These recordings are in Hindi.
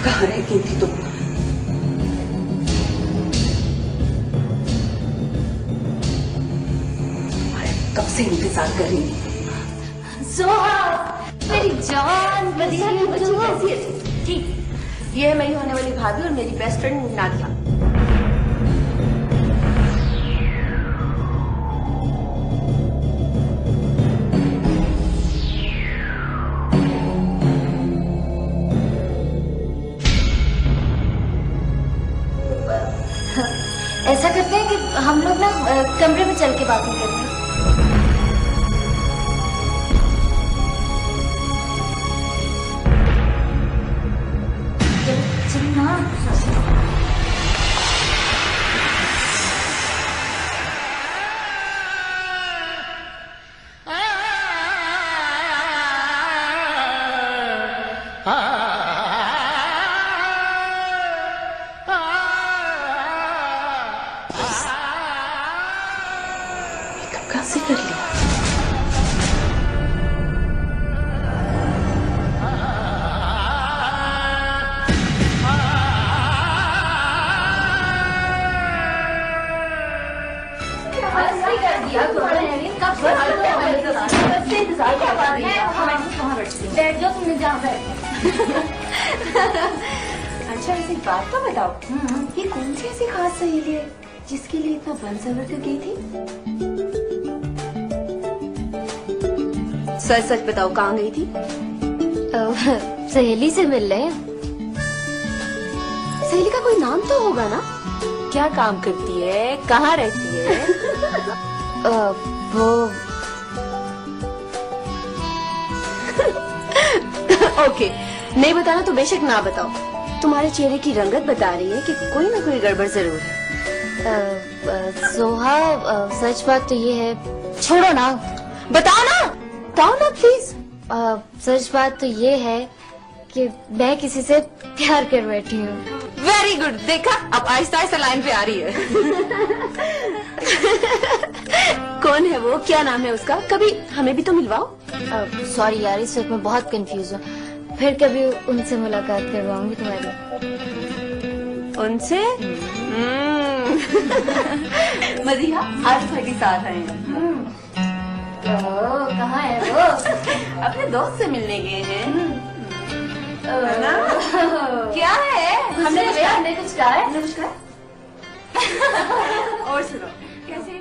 कहाँ रह गई थी तुम? तुम्हारे कब से इंतजार कर रही थी। सोहा, मेरी जान, बढ़िया कैसी है? ठीक, ये है मेरी होने वाली भाभी और मेरी बेस्ट फ्रेंड नादिया। ऐसा करते हैं कि हम लोग ना कमरे में चल के बातें करते हैं। कैसे कर लिया? बैठ जाओ, तुमने जहाँ बैठ। अच्छा वैसे एक बात तो बताओ, ये कौन सी ऐसी खास सहेली है जिसके लिए इतना बन सवर कर गई थी? सच सच बताओ, कहाँ गई थी? सहेली से मिल रहे हैं। सहेली का कोई नाम तो होगा ना? क्या काम करती है, कहाँ रहती है? वो ओके, नहीं बताना तो बेशक ना बताओ। तुम्हारे चेहरे की रंगत बता रही है कि कोई ना कोई गड़बड़ जरूर है। सोहा, सच बात तो ये है। छोड़ो ना, बताओ ना प्लीज। सच बात तो ये है कि मैं किसी से प्यार कर बैठी हूँ। वेरी गुड, देखा अब आहिस्ता आहिस्ता लाइन पे आ रही है। कौन है वो, क्या नाम है उसका? कभी हमें भी तो मिलवाओ। सॉरी यार, इस वक्त मैं बहुत कंफ्यूज हूँ। फिर कभी उनसे मुलाकात करवाऊंगी तुम्हारी। उनसे? मदिहा, आज तुम्हारे साथ आए हैं। कहाँ है वो? अपने दोस्त से मिलने गए हैं। ना? क्या है? हमने कुछ कहा है? हमने कुछ कहा? और सुनो, कैसे?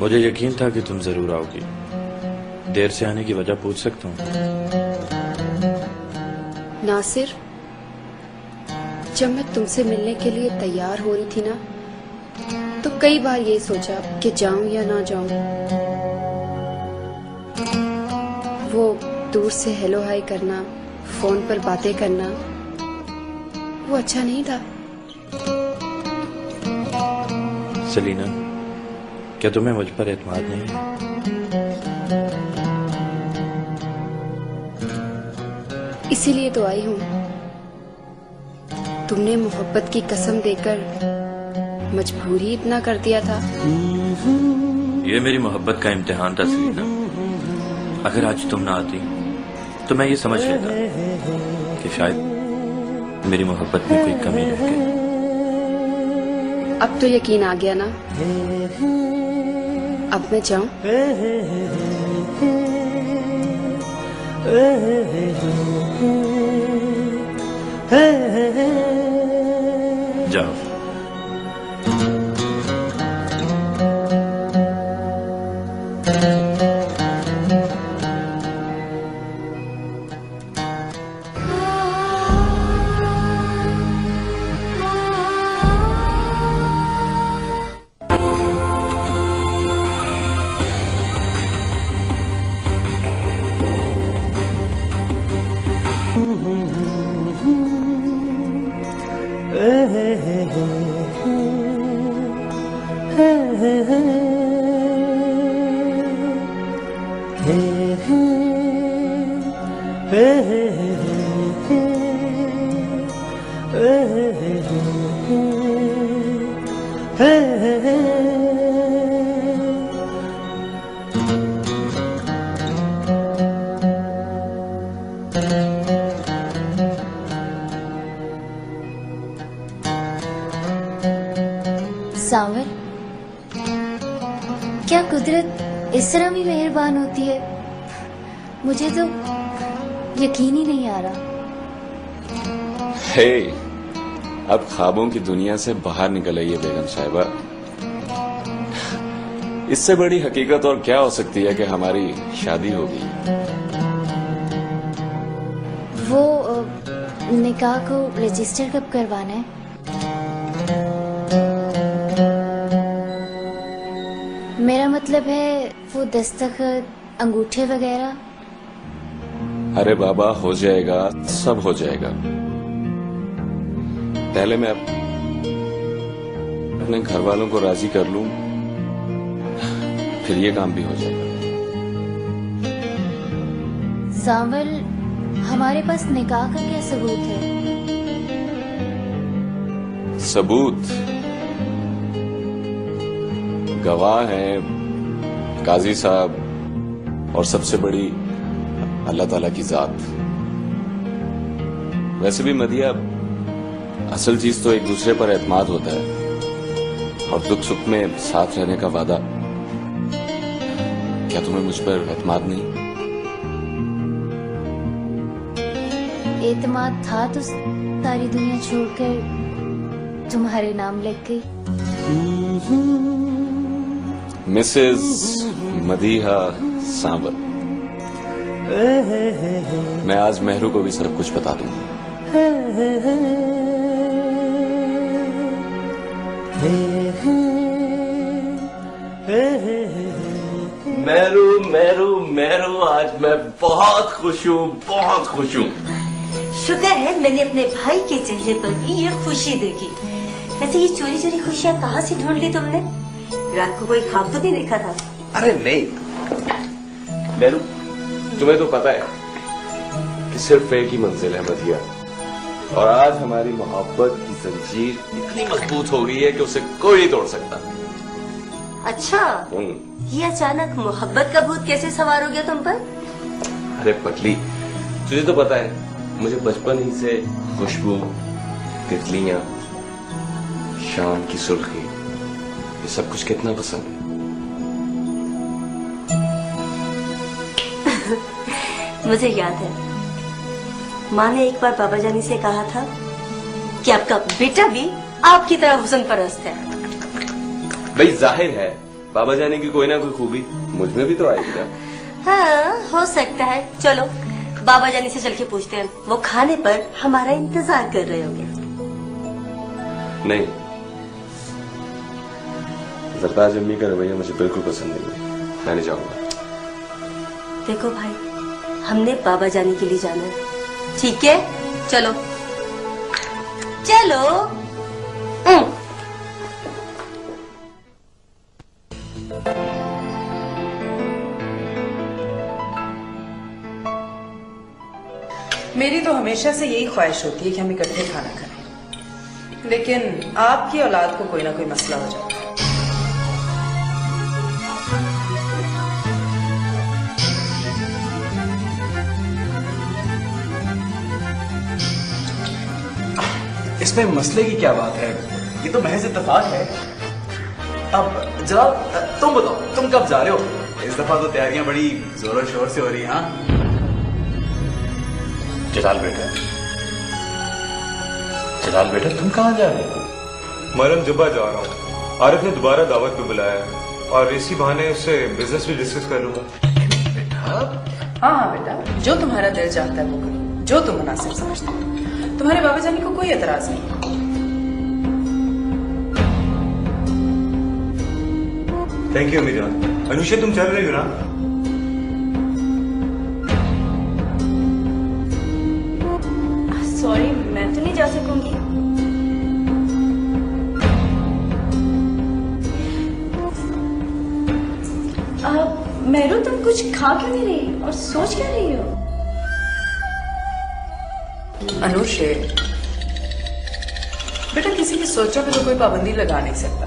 मुझे यकीन था कि तुम जरूर आओगी। देर से आने की वजह पूछ सकता हूँ? नासिर, जब मैं तुमसे मिलने के लिए तैयार हो रही थी ना, तो कई बार ये सोचा कि जाऊं या ना जाऊं। वो दूर से हेलो हाय करना, फोन पर बातें करना, वो अच्छा नहीं था। सलीना, क्या तुम्हें मुझ पर एतमाद नहीं है? इसीलिए तो आई हूँ। तुमने मोहब्बत की कसम देकर मजबूरी इतना कर दिया था। ये मेरी मोहब्बत का इम्तिहान था सलीना। अगर आज तुम ना आती तो मैं ये समझ लेता कि शायद मेरी मोहब्बत में कोई कमी रह गई। अब तो यकीन आ गया ना। अब मैं जाऊं? जाओ। सावर, क्या कुदरत इस तरह भी मेहरबान होती है? मुझे तो यकीन ही नहीं आ रहा। हे, अब ख्वाबों की दुनिया से बाहर निकल आइए बेगम साहिबा। इससे बड़ी हकीकत और क्या हो सकती है कि हमारी शादी हो गई। वो निकाह को रजिस्टर कब करवाना है? मेरा मतलब है वो दस्तखत, अंगूठे वगैरह। अरे बाबा, हो जाएगा, सब हो जाएगा। पहले मैं अपने घर वालों को राजी कर लूं, फिर ये काम भी हो जाएगा। सावल, हमारे पास निकाह का क्या सबूत है? सबूत? गवाह हैं काजी साहब और सबसे बड़ी अल्लाह ताला की जात। वैसे भी मदिया, असल चीज तो एक दूसरे पर एतमाद होता है और दुख सुख में साथ रहने का वादा। क्या तुम्हें मुझ पर एतमाद नहीं? एतमाद था तो सारी दुनिया छोड़कर तुम्हारे नाम लिख गई। मिसेस मदीहा सांवर, मैं आज मेहरू को भी सब कुछ बता दूंगा। मेहरू मेहरू मेहरू, आज मैं बहुत खुश हूँ, बहुत खुश हूँ। शुक्र है मैंने अपने भाई के चेहरे पर भी ये खुशी देखी। वैसे ये चोरी चोरी खुशियाँ कहाँ से ढूंढ ली तुमने? रात को कोई ख्वाब तो नहीं देखा था? अरे नहीं मेहरू, तुम्हें तो पता है कि सिर्फ एक ही मंजिल है मदिया, और आज हमारी मोहब्बत की जंजीर इतनी मजबूत हो गई है कि उसे कोई नहीं तोड़ सकता। अच्छा, ये अचानक मोहब्बत का भूत कैसे सवार हो गया तुम पर? अरे पटली, तुझे तो पता है मुझे बचपन ही से खुशबू, तितलियां, शाम की सुर्खी, ये सब कुछ कितना पसंद है। मुझे याद है माँ ने एक बार बाबा जानी से कहा था कि आपका बेटा भी आपकी तरह हुस्न परस्त है। भाई जाहिर है बाबा जाने की कोई ना कोई खूबी मुझ में भी तो आएगी ना। हाँ, हो सकता है। चलो बाबा जानी से चल के पूछते हैं, वो खाने पर हमारा इंतजार कर रहे होंगे। नहीं, जरताज अम्मी का रवैया मुझे बिल्कुल पसंद नहीं है, मैं नहीं जाऊंगा। देखो भाई, हमने बाबा जानी के लिए जाना है, ठीक है? चलो चलो। मेरी तो हमेशा से यही ख्वाहिश होती है कि हम इकट्ठे खाना खाएं, लेकिन आपकी औलाद को कोई ना कोई मसला हो जाता है। इसमें मसले की क्या बात है, ये तो महज इत्तेफाक है। अब जनाब तुम बताओ, तुम कब जा रहे हो? इस दफा तो तैयारियां बड़ी जोरों शोर से हो रही हैं। हाँ जलाल बेटा तुम कहाँ जा रहे हो? मरम जुबा जा रहा हूँ। आरिफ ने दोबारा दावत पे बुलाया है और इसी बहाने उससे बिजनेस भी डिस्कस कर लूंगा। हाँ बेटा, जो तुम्हारा दिल चाहता है वो करो, जो तुम मुनासिब समझते हो। तुम्हारे बाबा जानी को कोई एतराज नहीं। थैंक यू अम्मी जान। अनुषा तुम चल रही हो ना? सॉरी, मैं तो नहीं जा सकूंगी। मेहरू, तुम कुछ खा क्यों नहीं रही और सोच क्या रही हो? अनुषे, बेटा किसी की सोचों पे तो कोई पाबंदी लगा नहीं सकता।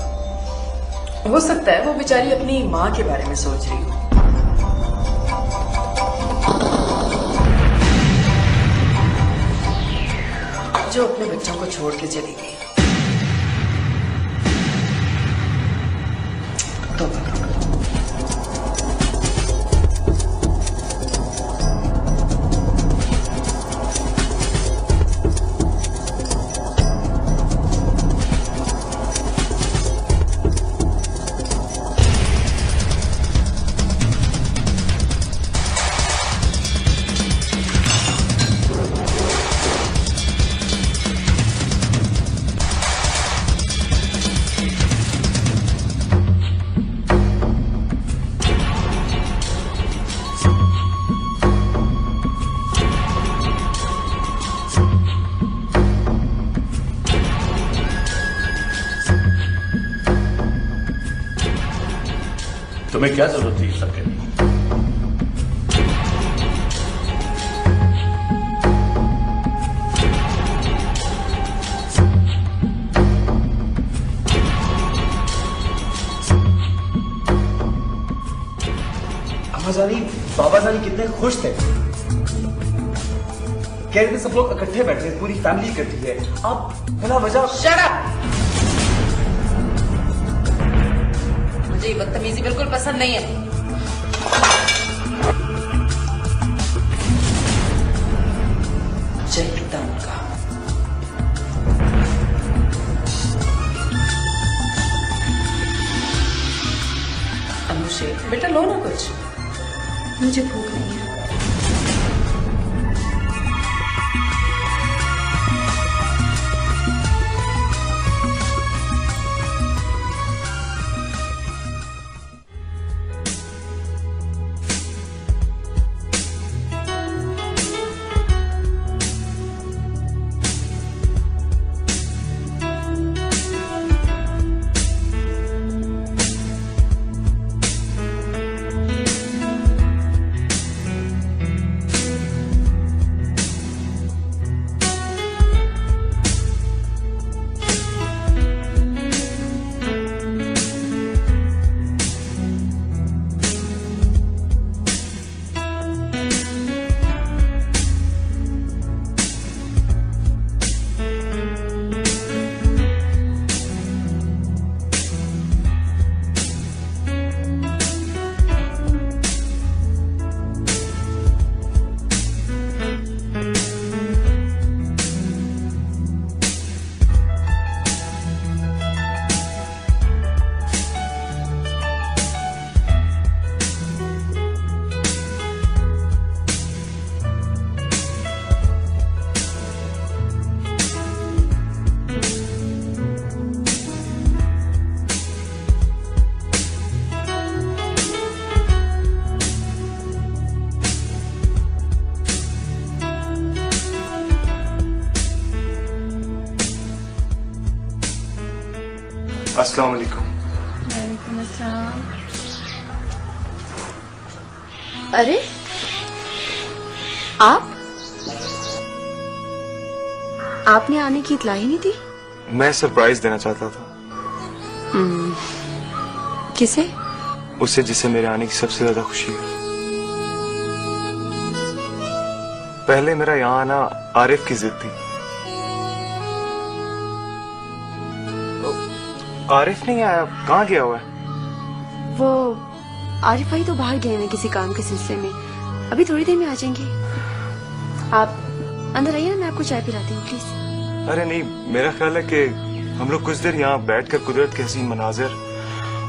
हो सकता है वो बेचारी अपनी माँ के बारे में सोच रही हो। जो अपने बच्चों को छोड़ के चली गई। तो तुम्हें क्या जरूरत थी इस सब के? बाबा जानी कितने खुश थे, कह रहे थे सब लोग इकट्ठे बैठे, पूरी फैमिली इकट्ठी है। आप बिना वजह शट अप! मुझे ये बदतमीजी बिल्कुल पसंद नहीं है। चलता उनका। अनुशे बेटा लो ना कुछ, मुझे भूख नहीं है। अस्सलाम वालेकुम। वालेकुम अस्सलाम। अरे आपने आने की इत्तला ही नहीं दी? मैं सरप्राइज देना चाहता था। किसे? उसे जिसे मेरे आने की सबसे ज्यादा खुशी है। पहले मेरा यहाँ आना आरिफ की जिद थी। आरिफ नहीं आया, कहाँ गया हुआ है? वो आरिफ भाई तो बाहर गए हैं किसी काम के सिलसिले में, अभी थोड़ी देर में आ जाएंगे। आप अंदर आइए ना, मैं आपको चाय पिलाती हूँ प्लीज। अरे नहीं, मेरा ख्याल है कि हम लोग कुछ देर यहाँ बैठकर कुदरत के हसीन मनाजिर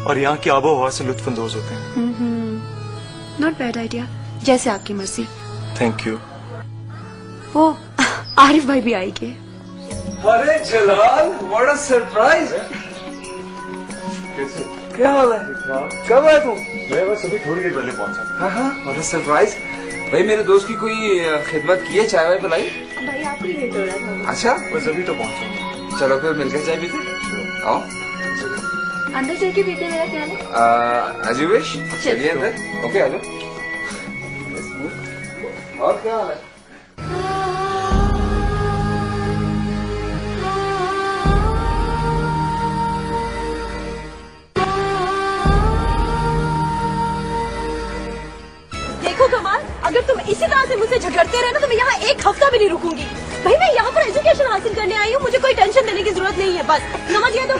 और यहाँ की आबो हवा से लुत्फ अंदोज होते हैं। नॉट बैड आइडिया, जैसे आपकी मर्जी। Thank you. वो आरिफ भाई भी आएंगे। अरे जलाल, व्हाट अ सरप्राइज। क्या हाल है? कब आया तू? मैं बस अभी थोड़ी देर पहले पहुंचा। हाँ, व्हाट अ सरप्राइज। भाई मेरे दोस्त की कोई खिदमत की है, चाय वाय पिलाई? भाई आपको लेट हो रहा था। अच्छा, बस अभी तो पहुंचा। चलो फिर मिलकर चाय पीते। आओ अंदर जाके पीते, मेरा ख्याल है। As you wish. चलिए अंदर। ओके, आ जाओ। और क्या हाल है? देखो कमाल, अगर तुम इसी तरह से मुझसे झगड़ते रहे ना तो मैं यहाँ एक हफ्ता भी नहीं रुकूंगी। भाई मैं यहाँ पर एजुकेशन हासिल करने आई हूँ, मुझे कोई टेंशन लेने की जरूरत नहीं है, बस समझिए तो।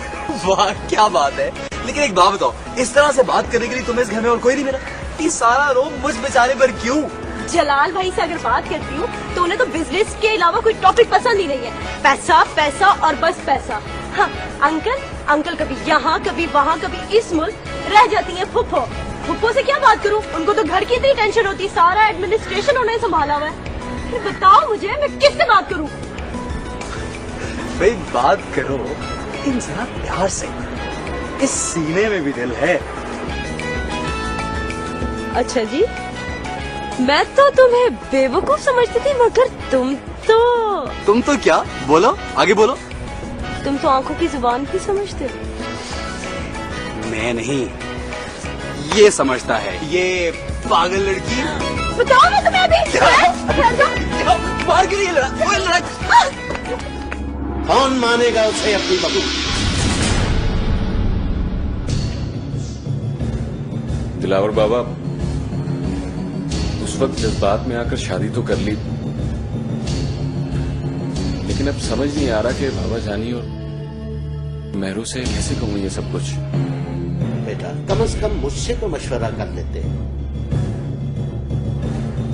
वाह क्या बात है। लेकिन एक बात बताओ, इस तरह से बात करने के लिए तुम्हें इस घर में और कोई नहीं मिला? ये सारा रोब मुझ बेचारे पर क्यों? जलाल भाई से अगर बात करती हूँ तो उन्हें तो बिजनेस के अलावा कोई टॉपिक पसंद ही नहीं है। पैसा पैसा और बस पैसा। हाँ, अंकल कभी यहाँ कभी वहाँ कभी इस मुल्क रह जाती है फुफ्फो। फुफ्फो से क्या बात करूँ, उनको तो घर की इतनी टेंशन होती है, सारा एडमिनिस्ट्रेशन उन्हें संभाला हुआ है। फिर बताओ मुझे मैं किससे बात करूँ? भाई बात करो, लेकिन जरा प्यार से। इस सीने में भी दिल है। अच्छा जी, मैं तो तुम्हें बेवकूफ समझती थी, मगर तुम तो क्या? बोलो, आगे बोलो। तुम तो आंखों की जुबान भी समझते हो। मैं नहीं, ये समझता है ये पागल लड़की। बताओ ना तुम्हें अभी। बाहर के लिए लड़ा। कौन मानेगा उसे अपनी बहू? दिलावर बाबा, उस वक्त जज्बात में आकर शादी तो कर ली, लेकिन अब समझ नहीं आ रहा कि बाबा जानी और मेहरू से कैसे कहूँ ये सब कुछ। बेटा कम से कम मुझसे तो मशवरा कर लेते।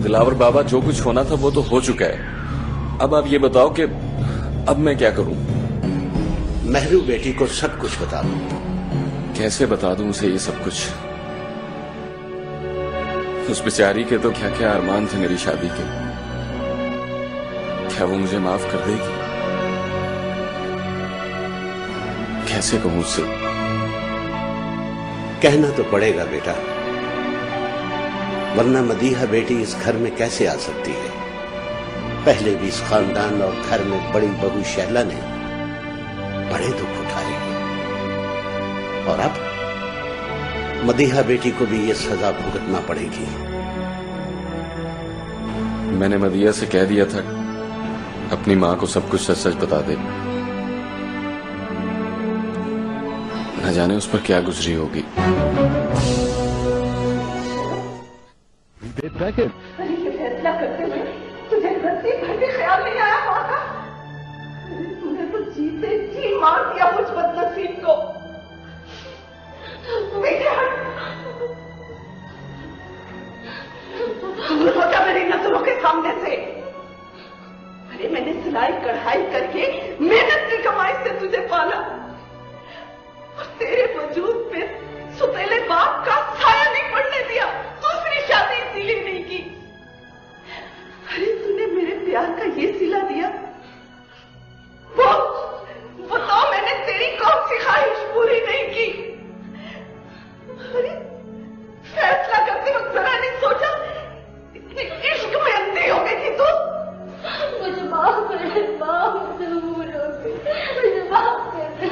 दिलावर बाबा, जो कुछ होना था वो तो हो चुका है। अब आप ये बताओ कि अब मैं क्या करूं? महरू बेटी को सब कुछ बता दो। कैसे बता दूं उसे ये सब कुछ? उस बेचारी के तो क्या क्या अरमान थे मेरी शादी के। क्या वो मुझे माफ कर देगी? कैसे कहूं उससे? कहना तो पड़ेगा बेटा, वरना मदीहा बेटी इस घर में कैसे आ सकती है? पहले भी इस खानदान और घर में बड़ी बहू शैला ने बड़े दुख उठाए और अब मदीहा बेटी को भी ये सजा भुगतना पड़ेगी। मैंने मदीहा से कह दिया था अपनी मां को सब कुछ सच सच बता दे। न जाने उस पर क्या गुजरी होगी। फैसला करते हुए तुझे रत्ती भर भी ख्याल नहीं आया माता? तूने तो जीते जी मार दिया मुझ बदनसीब को। दूर हो जा मेरी नजरों के सामने से। अरे मैंने सिलाई कढ़ाई करके मेहनत की कमाई से तुझे पाला और तेरे वजूद पे सुतेले बाप का साया नहीं पड़ने दिया। दूसरी शादी इसीलिए नहीं की। अरे तूने मेरे प्यार का ये सिला दिया। वो बताओ मैंने तेरी कौन सी ख्वाहिश पूरी नहीं की? अरे फैसला करते वक्त जरा नहीं सोचा इतने इश्क में अंधी हो गई थी तू? मुझे माफ कर दे, मुझे माफ कर दे।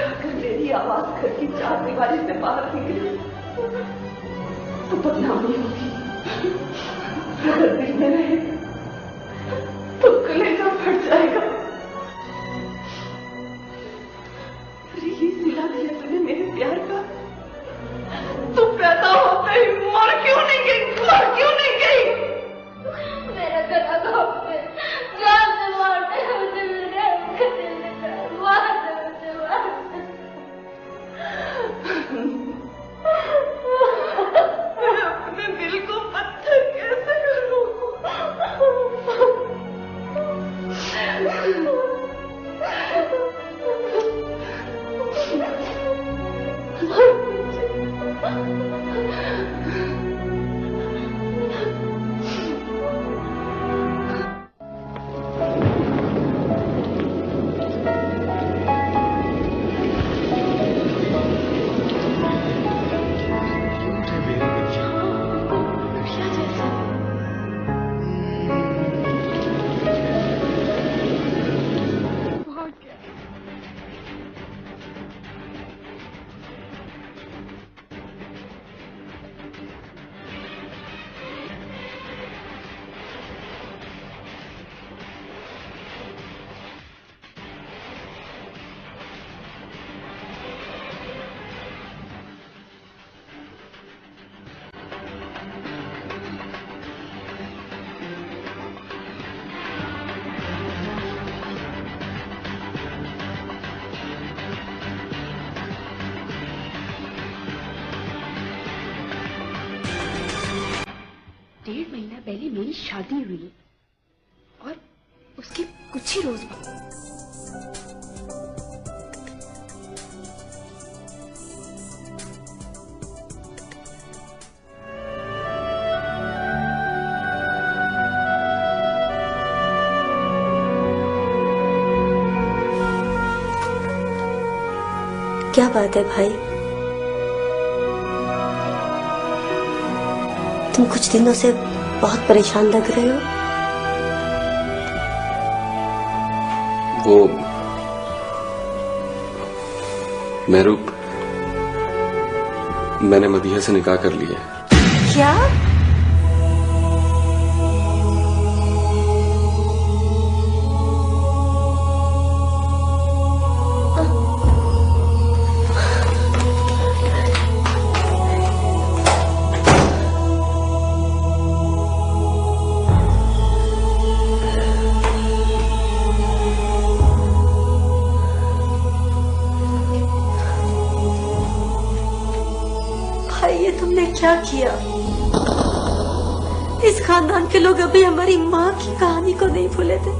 अगर मेरी आवाज घर की चार दीवारी से बाहर निकली तो बदनामी होगी। अगर दिल में रहे तो कलेजा फट जाएगा। अरे ये सिला दिया तूने मेरे प्यार का। तू पैदा होते ही मर क्यों नहीं गई? मर क्यों नहीं गई? मेरा गला कांप है, जान से मार दे मुझे, मार दे मुझे, मार दे। मैं अपने दिल को पत्थर कैसे करूं? डेढ़ महीना पहले मेरी शादी हुई और उसके कुछ ही रोज बाद क्या बात है भाई? तुम कुछ दिनों से बहुत परेशान लग रहे हो। वो महरूब, मैंने मदीहा से निकाह कर लिया है। क्या? क्या किया? इस खानदान के लोग अभी हमारी माँ की कहानी को नहीं भूले थे,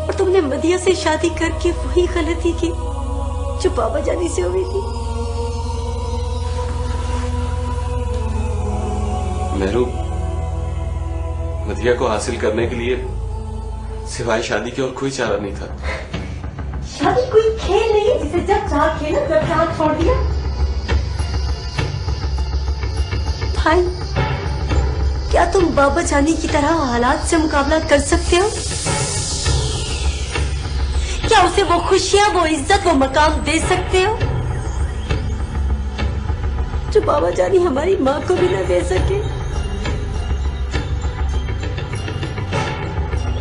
और तुमने मदिया से शादी करके वही गलती की जो बाबा जानी से हुई थी। मेहरू, मदिया को हासिल करने के लिए सिवाय शादी के और कोई चारा नहीं था। शादी कोई खेल नहीं है जिसे जब चाह खेला जब चाह छोड़ दिया। भाई, क्या तुम बाबा जानी की तरह हालात से मुकाबला कर सकते हो? क्या उसे वो खुशियां, वो इज्जत, वो मकाम दे सकते हो जो बाबा जानी हमारी माँ को भी न दे सके?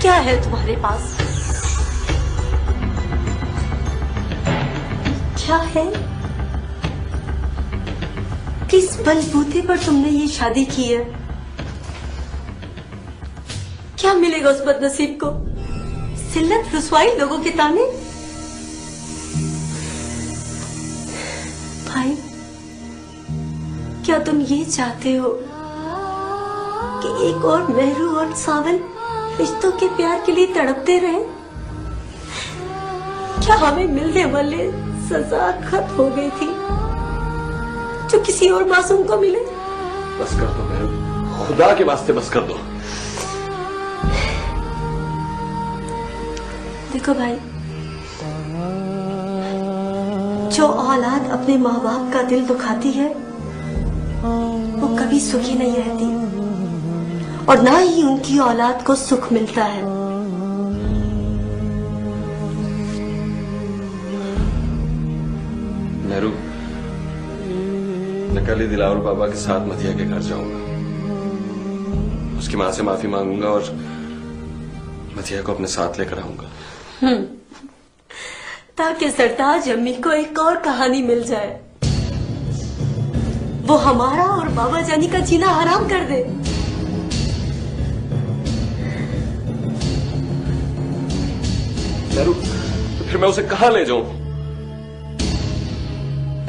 क्या है तुम्हारे पास? क्या है? किस बलबूते पर तुमने ये शादी की है? क्या मिलेगा उस बदनसीब को? जिल्लत, रुसवाई, लोगों के ताने? भाई, क्या तुम ये चाहते हो कि एक और मेहरू और सावन रिश्तों के प्यार के लिए तड़पते रहे? क्या हमें मिलने वाले सजा खत्म हो गई थी जो किसी और मासूम को मिले? बस कर दो मेहरू, खुदा के वास्ते बस कर दो। देखो भाई, जो औलाद अपने माँ बाप का दिल दुखाती है वो कभी सुखी नहीं रहती, और ना ही उनकी औलाद को सुख मिलता है। मेहरू, मैं कल ही दिलावर बाबा के साथ मदिया के घर जाऊंगा, उसकी माँ से माफी मांगूंगा और मदिया को अपने साथ लेकर आऊंगा। ताकि सरताज अम्मी को एक और कहानी मिल जाए, वो हमारा और बाबा जानी का जीना हराम कर दे। मेहरू, तो फिर मैं उसे कहाँ ले जाऊं?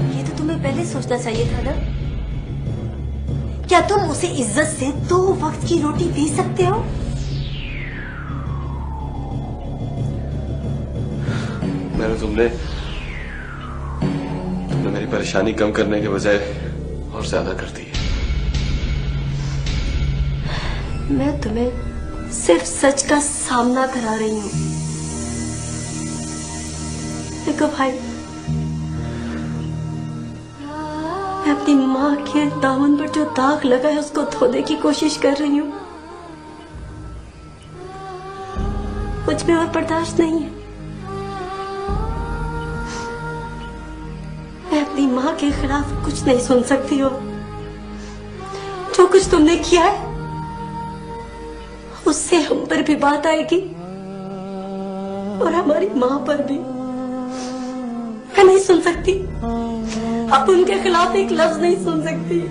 ये तो तुम्हें पहले सोचना चाहिए था ना। क्या तुम उसे इज्जत से 2 वक्त की रोटी दे सकते हो? मेहरू, तुमने मेरी परेशानी कम करने के बजाय और ज्यादा कर दी है। मैं तुम्हें सिर्फ सच का सामना करा रही हूँ। देखो भाई, मैं अपनी माँ के दामन पर जो दाग लगा है उसको धोने की कोशिश कर रही हूँ। मुझ में और बर्दाश्त नहीं है। मैं अपनी माँ के खिलाफ कुछ नहीं सुन सकती हो। जो कुछ तुमने किया है उससे हम पर भी बात आएगी और हमारी माँ पर भी। मैं नहीं सुन सकती, अब उनके खिलाफ एक लफ्ज नहीं सुन सकती।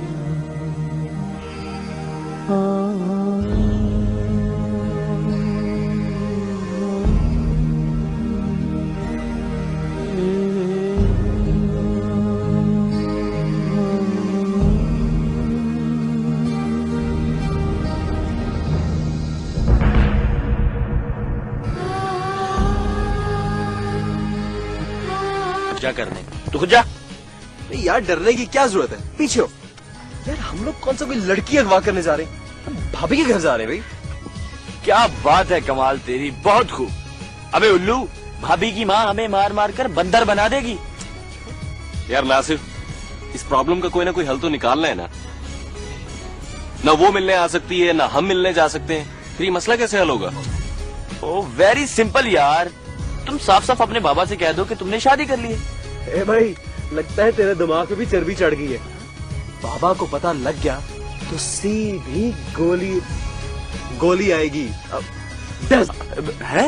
क्या करने, तू खुद जा। यार डरने की क्या जरूरत है, पीछे हो। यार हम लोग कौन सा कोई लड़की अगवा करने जा रहे हैं, हम भाभी के घर जा रहे हैं भाई। क्या बात है कमाल तेरी, बहुत खूब। अबे उल्लू, भाभी की माँ हमें मार मार कर बंदर बना देगी। यार नासिर, इस प्रॉब्लम का कोई ना कोई हल तो निकालना है ना। ना वो मिलने आ सकती है ना हम मिलने जा सकते हैं, फिर ये मसला कैसे हल होगा? ओ वेरी सिंपल यार, तुम साफ साफ अपने बाबा से कह दो कि तुमने शादी कर ली है। ए भाई, लगता है तेरे दिमाग पे भी चर्बी चढ़ गई है। बाबा को पता लग गया तो सीधी गोली आएगी। अब है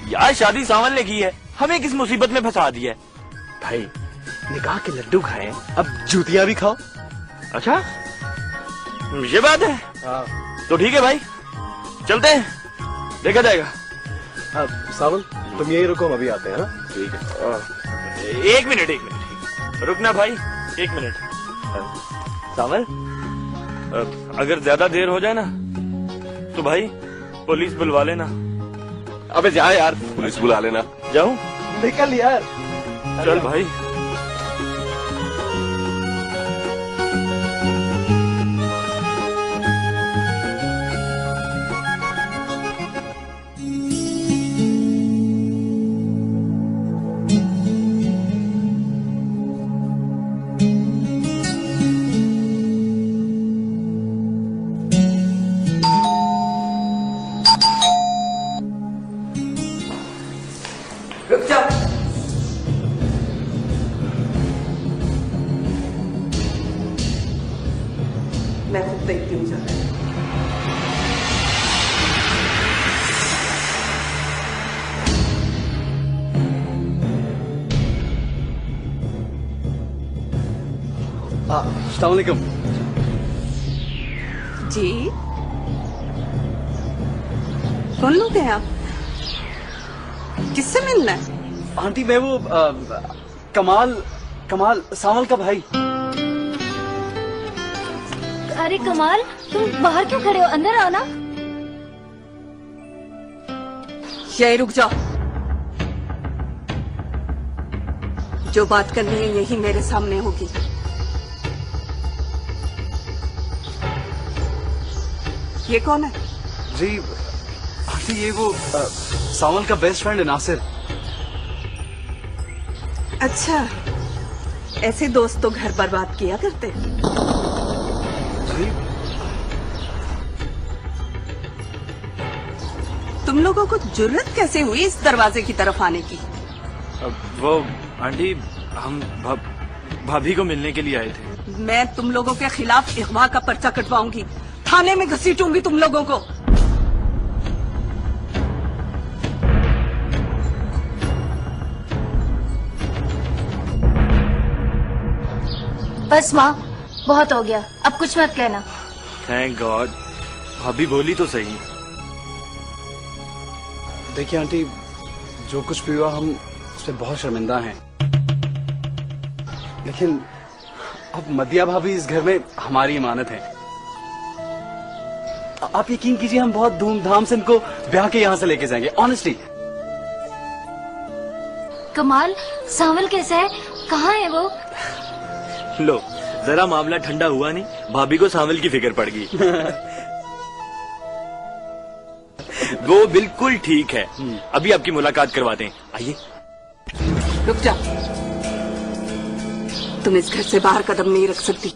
यार, शादी सावन ने की है, हमें किस मुसीबत में फंसा दिया है। भाई निकाह के लड्डू खाए, अब जूतियां भी खाओ। अच्छा ये बात है, तो ठीक है भाई, चलते हैं, देखा जाएगा। हाँ सावन, तुम यही रुको, हम अभी आते हैं ना। ठीक है। एक मिनट रुकना भाई, 1 मिनट। सावन अगर ज्यादा देर हो जाए ना तो भाई पुलिस बुलवा लेना। अबे जा यार, पुलिस बुला लेना। जाऊं? निकल यार। चल भाई। रुक जाओ। मैं खुद देखती हूँ जाकर। अस्सलाम वालेकुम। जी कौन लोग हैं आप? किससे मिलना है? आंटी मैं वो कमाल सावल का भाई। अरे कमाल, तुम बाहर क्यों खड़े हो? अंदर आओ ना। यही रुक जाओ। जो बात करनी है यही मेरे सामने होगी। ये कौन है? जी आंटी ये वो सावल का बेस्ट फ्रेंड है नासिर। अच्छा, ऐसे दोस्त तो घर बर्बाद किया करते। जी तुम लोगों को जुर्रत कैसे हुई इस दरवाजे की तरफ आने की? वो आंटी हम भाभी को मिलने के लिए आए थे। मैं तुम लोगों के खिलाफ इगवा का पर्चा कटवाऊंगी, थाने में घसीटूंगी तुम लोगों को। बस माँ, बहुत हो गया, अब कुछ मत कहना। थैंक गॉड, भाभी बोली तो सही। देखिए आंटी, जो कुछ भी हुआ हम उससे बहुत शर्मिंदा हैं, लेकिन अब मदिया भाभी इस घर में हमारी इमानत है। आप यकीन कीजिए हम बहुत धूमधाम से इनको ब्याह के यहाँ से लेके जाएंगे। ऑनेस्टली। कमाल, सावल कैसा है? कहाँ है वो? लो, जरा मामला ठंडा हुआ नहीं, भाभी को सावल की फिक्र पड़ गई। वो बिल्कुल ठीक है, अभी आपकी मुलाकात करवाते हैं, आइए। रुक जा, तुम इस घर से बाहर कदम नहीं रख सकती।